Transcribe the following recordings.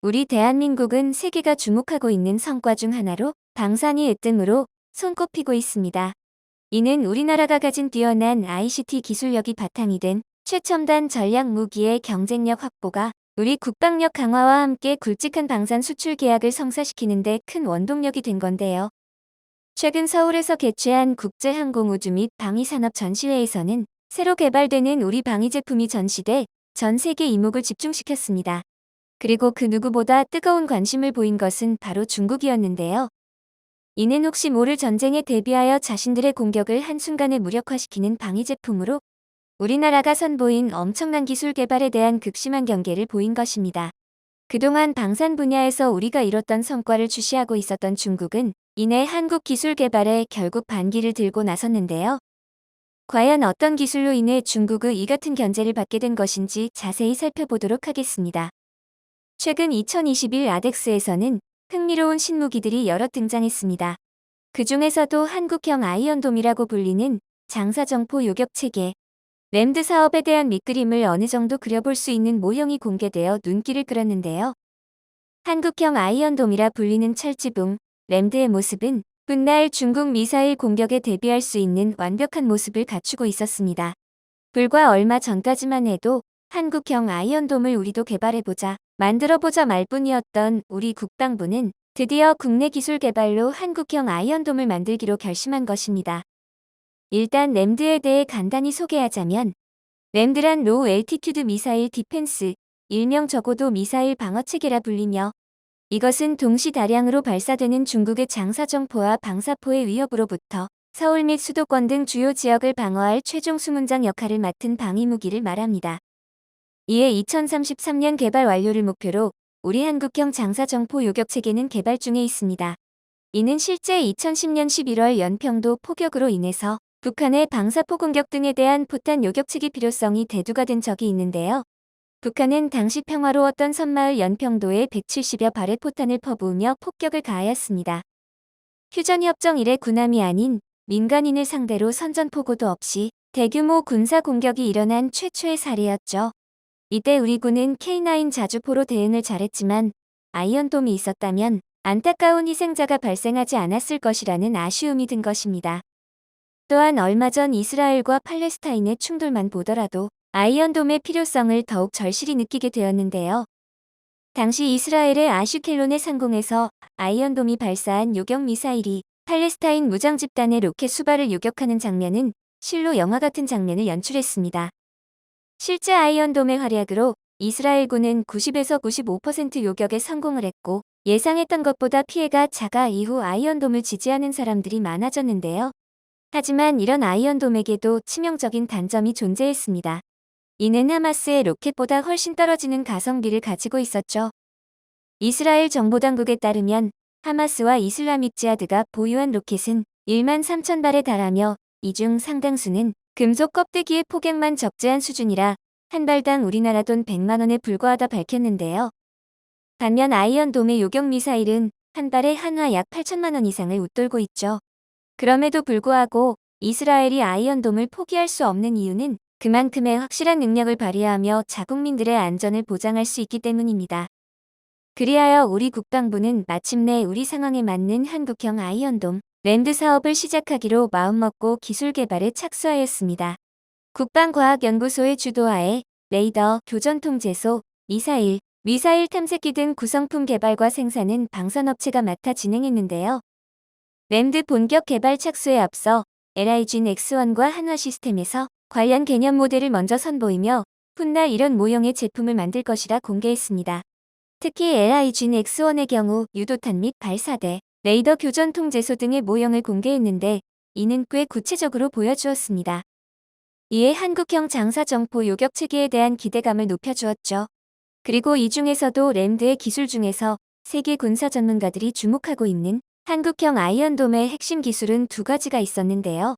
우리 대한민국은 세계가 주목하고 있는 성과 중 하나로 방산이 으뜸으로 손꼽히고 있습니다. 이는 우리나라가 가진 뛰어난 ICT 기술력이 바탕이 된 최첨단 전략 무기의 경쟁력 확보가 우리 국방력 강화와 함께 굵직한 방산 수출 계약을 성사시키는 데 큰 원동력이 된 건데요. 최근 서울에서 개최한 국제항공우주 및 방위산업 전시회에서는 새로 개발되는 우리 방위 제품이 전시돼 전 세계 이목을 집중시켰습니다. 그리고 그 누구보다 뜨거운 관심을 보인 것은 바로 중국이었는데요. 이는 혹시 모를 전쟁에 대비하여 자신들의 공격을 한순간에 무력화시키는 방위 제품으로 우리나라가 선보인 엄청난 기술 개발에 대한 극심한 경계를 보인 것입니다. 그동안 방산 분야에서 우리가 이뤘던 성과를 주시하고 있었던 중국은 이내 한국 기술 개발에 결국 반기를 들고 나섰는데요. 과연 어떤 기술로 인해 중국의 이 같은 견제를 받게 된 것인지 자세히 살펴보도록 하겠습니다. 최근 2021 아덱스에서는 흥미로운 신무기들이 여럿 등장했습니다. 그 중에서도 한국형 아이언돔이라고 불리는 장사정포 요격체계, 램드 사업에 대한 밑그림을 어느 정도 그려볼 수 있는 모형이 공개되어 눈길을 끌었는데요. 한국형 아이언돔이라 불리는 철지붕, 램드의 모습은 훗날 중국 미사일 공격에 대비할 수 있는 완벽한 모습을 갖추고 있었습니다. 불과 얼마 전까지만 해도 한국형 아이언돔을 우리도 개발해보자, 만들어보자 말뿐이었던 우리 국방부는 드디어 국내 기술 개발로 한국형 아이언돔을 만들기로 결심한 것입니다. 일단 램드에 대해 간단히 소개하자면 램드란 로우 엘티튜드 미사일 디펜스, 일명 적어도 미사일 방어체계라 불리며 이것은 동시다량으로 발사되는 중국의 장사정포와 방사포의 위협으로부터 서울 및 수도권 등 주요 지역을 방어할 최종 수문장 역할을 맡은 방위무기를 말합니다. 이에 2033년 개발 완료를 목표로 우리 한국형 장사정포 요격체계는 개발 중에 있습니다. 이는 실제 2010년 11월 연평도 포격으로 인해서 북한의 방사포 공격 등에 대한 포탄 요격체계 필요성이 대두가 된 적이 있는데요. 북한은 당시 평화로웠던 섬마을 연평도에 170여 발의 포탄을 퍼부으며 폭격을 가하였습니다. 휴전협정 이래 군함이 아닌 민간인을 상대로 선전포고도 없이 대규모 군사 공격이 일어난 최초의 사례였죠. 이때 우리 군은 K9 자주포로 대응을 잘했지만 아이언돔이 있었다면 안타까운 희생자가 발생하지 않았을 것이라는 아쉬움이 든 것입니다. 또한 얼마 전 이스라엘과 팔레스타인의 충돌만 보더라도 아이언돔의 필요성을 더욱 절실히 느끼게 되었는데요. 당시 이스라엘의 아슈켈론의 상공에서 아이언돔이 발사한 요격 미사일이 팔레스타인 무장 집단의 로켓 수발을 요격하는 장면은 실로 영화 같은 장면을 연출했습니다. 실제 아이언돔의 활약으로 이스라엘군은 90에서 95% 요격에 성공을 했고 예상했던 것보다 피해가 작아 이후 아이언돔을 지지하는 사람들이 많아졌는데요. 하지만 이런 아이언돔에게도 치명적인 단점이 존재했습니다. 이는 하마스의 로켓보다 훨씬 떨어지는 가성비를 가지고 있었죠. 이스라엘 정보당국에 따르면 하마스와 이슬라믹 지하드가 보유한 로켓은 1만 3천 발에 달하며 이 중 상당수는 금속 껍데기의 폭액만 적재한 수준이라 한 발당 우리나라 돈 100만 원에 불과하다 밝혔는데요. 반면 아이언돔의 요격 미사일은 한 발에 한화 약 8천만 원 이상을 웃돌고 있죠. 그럼에도 불구하고 이스라엘이 아이언돔을 포기할 수 없는 이유는 그만큼의 확실한 능력을 발휘하며 자국민들의 안전을 보장할 수 있기 때문입니다. 그리하여 우리 국방부는 마침내 우리 상황에 맞는 한국형 아이언돔, 램드 사업을 시작하기로 마음먹고 기술 개발에 착수하였습니다. 국방과학연구소의 주도하에 레이더, 교전통제소, 미사일 탐색기 등 구성품 개발과 생산은 방산업체가 맡아 진행했는데요. 램드 본격 개발 착수에 앞서 LIG X1과 한화시스템에서 관련 개념 모델을 먼저 선보이며 훗날 이런 모형의 제품을 만들 것이라 공개했습니다. 특히 LIG X1의 경우 유도탄 및 발사대, 레이더 교전 통제소 등의 모형을 공개했는데 이는 꽤 구체적으로 보여주었습니다. 이에 한국형 장사정포 요격체계에 대한 기대감을 높여주었죠. 그리고 이 중에서도 램드의 기술 중에서 세계 군사 전문가들이 주목하고 있는 한국형 아이언돔의 핵심 기술은 두 가지가 있었는데요.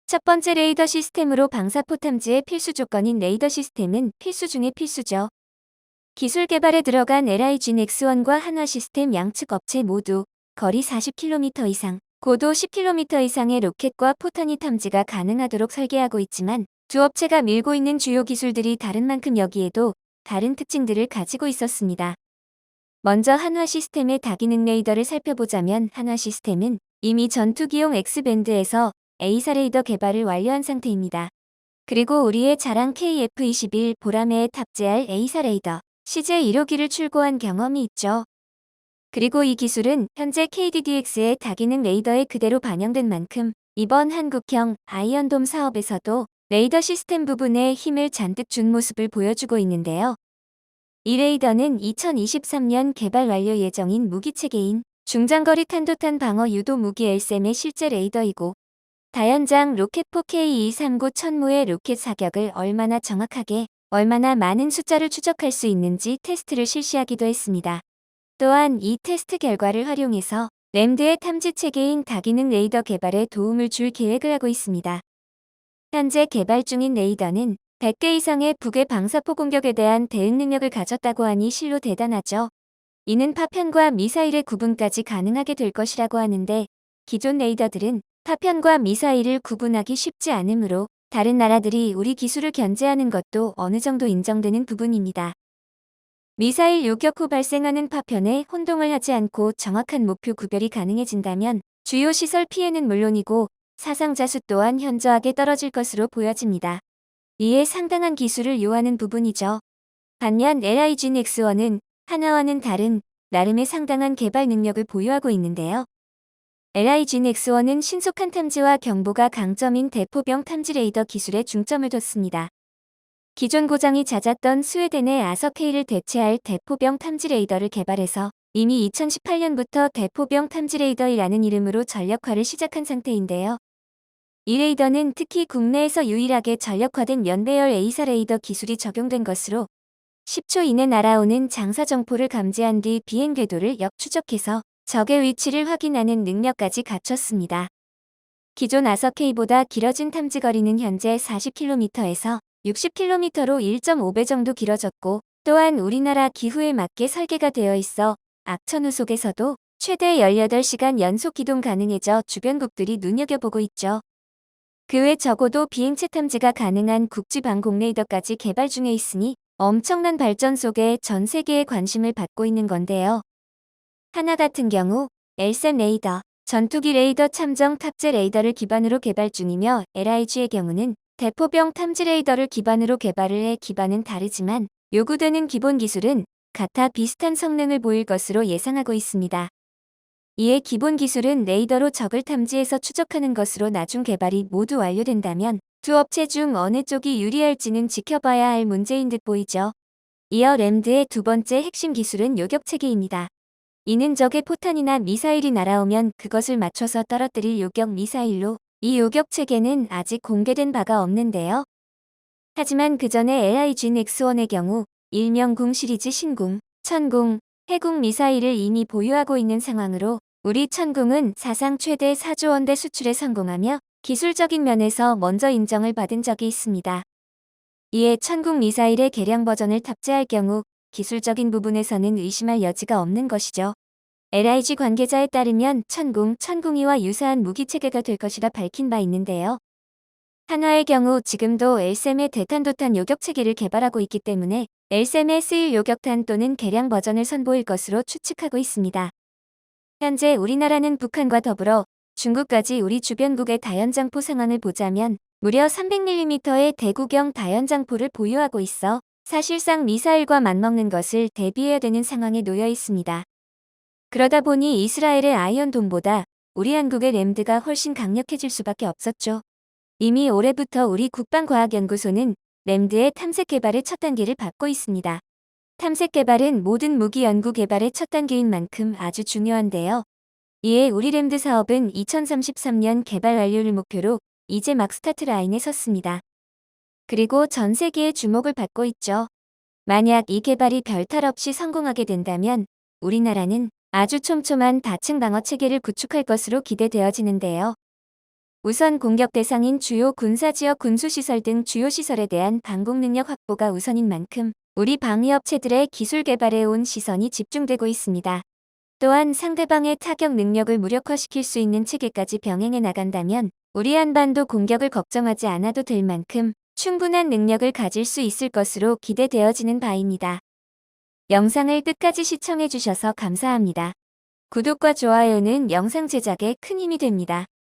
첫 번째 레이더 시스템으로 방사포 탐지의 필수 조건인 레이더 시스템은 필수 중의 필수죠. 기술 개발에 들어간 LIG X1과 한화 시스템 양측 업체 모두 거리 40km 이상, 고도 10km 이상의 로켓과 포탄이 탐지가 가능하도록 설계하고 있지만 두 업체가 밀고 있는 주요 기술들이 다른 만큼 여기에도 다른 특징들을 가지고 있었습니다. 먼저 한화 시스템의 다기능 레이더를 살펴보자면 한화 시스템은 이미 전투기용 X밴드에서 A사 레이더 개발을 완료한 상태입니다. 그리고 우리의 자랑 KF-21 보라매에 탑재할 A사 레이더 CJ1호기를 출고한 경험이 있죠. 그리고 이 기술은 현재 KDDX의 다기능 레이더에 그대로 반영된 만큼 이번 한국형 아이언돔 사업에서도 레이더 시스템 부분에 힘을 잔뜩 준 모습을 보여주고 있는데요. 이 레이더는 2023년 개발 완료 예정인 무기체계인 중장거리 탄도탄 방어 유도 무기 LSAM의 실제 레이더이고 다연장 로켓포 K239 천무의 로켓 사격을 얼마나 정확하게 얼마나 많은 숫자를 추적할 수 있는지 테스트를 실시하기도 했습니다. 또한 이 테스트 결과를 활용해서 램드의 탐지 체계인 다기능 레이더 개발에 도움을 줄 계획을 하고 있습니다. 현재 개발 중인 레이더는 100개 이상의 북의 방사포 공격에 대한 대응 능력을 가졌다고 하니 실로 대단하죠. 이는 파편과 미사일의 구분까지 가능하게 될 것이라고 하는데 기존 레이더들은 파편과 미사일을 구분하기 쉽지 않으므로 다른 나라들이 우리 기술을 견제하는 것도 어느 정도 인정되는 부분입니다. 미사일 요격 후 발생하는 파편에 혼동을 하지 않고 정확한 목표 구별이 가능해진다면 주요 시설 피해는 물론이고 사상자 수 또한 현저하게 떨어질 것으로 보여집니다. 이에 상당한 기술을 요하는 부분이죠. 반면 LIG-X1은 하나와는 다른 나름의 상당한 개발 능력을 보유하고 있는데요. LIG-X1은 신속한 탐지와 경보가 강점인 대포병 탐지 레이더 기술에 중점을 뒀습니다. 기존 고장이 잦았던 스웨덴의 아서K를 대체할 대포병 탐지 레이더를 개발해서 이미 2018년부터 대포병 탐지 레이더이라는 이름으로 전력화를 시작한 상태인데요. 이 레이더는 특히 국내에서 유일하게 전력화된 연배열 A사 레이더 기술이 적용된 것으로 10초 이내 날아오는 장사정포를 감지한 뒤 비행 궤도를 역추적해서 적의 위치를 확인하는 능력까지 갖췄습니다. 기존 아서K보다 길어진 탐지거리는 현재 40km에서 60km로 1.5배 정도 길어졌고 또한 우리나라 기후에 맞게 설계가 되어 있어 악천후 속에서도 최대 18시간 연속 기동 가능해져 주변국들이 눈여겨보고 있죠. 그 외 적어도 비행체 탐지가 가능한 국지방공 레이더까지 개발 중에 있으니 엄청난 발전 속에 전 세계의 관심을 받고 있는 건데요. 하나 같은 경우 LSAM 레이더, 전투기 레이더 참정 탑재 레이더를 기반으로 개발 중이며 LIG의 경우는 대포병 탐지 레이더를 기반으로 개발을 해 기반은 다르지만 요구되는 기본 기술은 같아 비슷한 성능을 보일 것으로 예상하고 있습니다. 이에 기본 기술은 레이더로 적을 탐지해서 추적하는 것으로 나중 개발이 모두 완료된다면 두 업체 중 어느 쪽이 유리할지는 지켜봐야 할 문제인 듯 보이죠. 이어 램드의 두 번째 핵심 기술은 요격체계입니다. 이는 적의 포탄이나 미사일이 날아오면 그것을 맞춰서 떨어뜨릴 요격 미사일로 이 요격체계는 아직 공개된 바가 없는데요. 하지만 그 전에 LIG-X1의 경우 일명 궁 시리즈 신궁, 천궁, 해궁 미사일을 이미 보유하고 있는 상황으로 우리 천궁은 사상 최대 4조 원대 수출에 성공하며 기술적인 면에서 먼저 인정을 받은 적이 있습니다. 이에 천궁 미사일의 개량 버전을 탑재할 경우 기술적인 부분에서는 의심할 여지가 없는 것이죠. LIG 관계자에 따르면 천궁, 천궁이와 유사한 무기체계가 될 것이라 밝힌 바 있는데요. 한화의 경우 지금도 LSAM의 대탄도탄 요격체계를 개발하고 있기 때문에 LSAM에 쓰일 요격탄 또는 개량 버전을 선보일 것으로 추측하고 있습니다. 현재 우리나라는 북한과 더불어 중국까지 우리 주변국의 다연장포 상황을 보자면 무려 300mm의 대구경 다연장포를 보유하고 있어 사실상 미사일과 맞먹는 것을 대비해야 되는 상황에 놓여 있습니다. 그러다 보니 이스라엘의 아이언돔보다 우리 한국의 램드가 훨씬 강력해질 수밖에 없었죠. 이미 올해부터 우리 국방과학연구소는 램드의 탐색 개발의 첫 단계를 밟고 있습니다. 탐색 개발은 모든 무기 연구 개발의 첫 단계인 만큼 아주 중요한데요. 이에 우리 램드 사업은 2033년 개발 완료를 목표로 이제 막 스타트 라인에 섰습니다. 그리고 전 세계의 주목을 받고 있죠. 만약 이 개발이 별탈 없이 성공하게 된다면 우리나라는 아주 촘촘한 다층 방어 체계를 구축할 것으로 기대되어지는데요. 우선 공격 대상인 주요 군사지역 군수시설 등 주요 시설에 대한 방공 능력 확보가 우선인 만큼 우리 방위업체들의 기술 개발에 온 시선이 집중되고 있습니다. 또한 상대방의 타격 능력을 무력화시킬 수 있는 체계까지 병행해 나간다면 우리 한반도 공격을 걱정하지 않아도 될 만큼 충분한 능력을 가질 수 있을 것으로 기대되어지는 바입니다. 영상을 끝까지 시청해주셔서 감사합니다. 구독과 좋아요는 영상 제작에 큰 힘이 됩니다.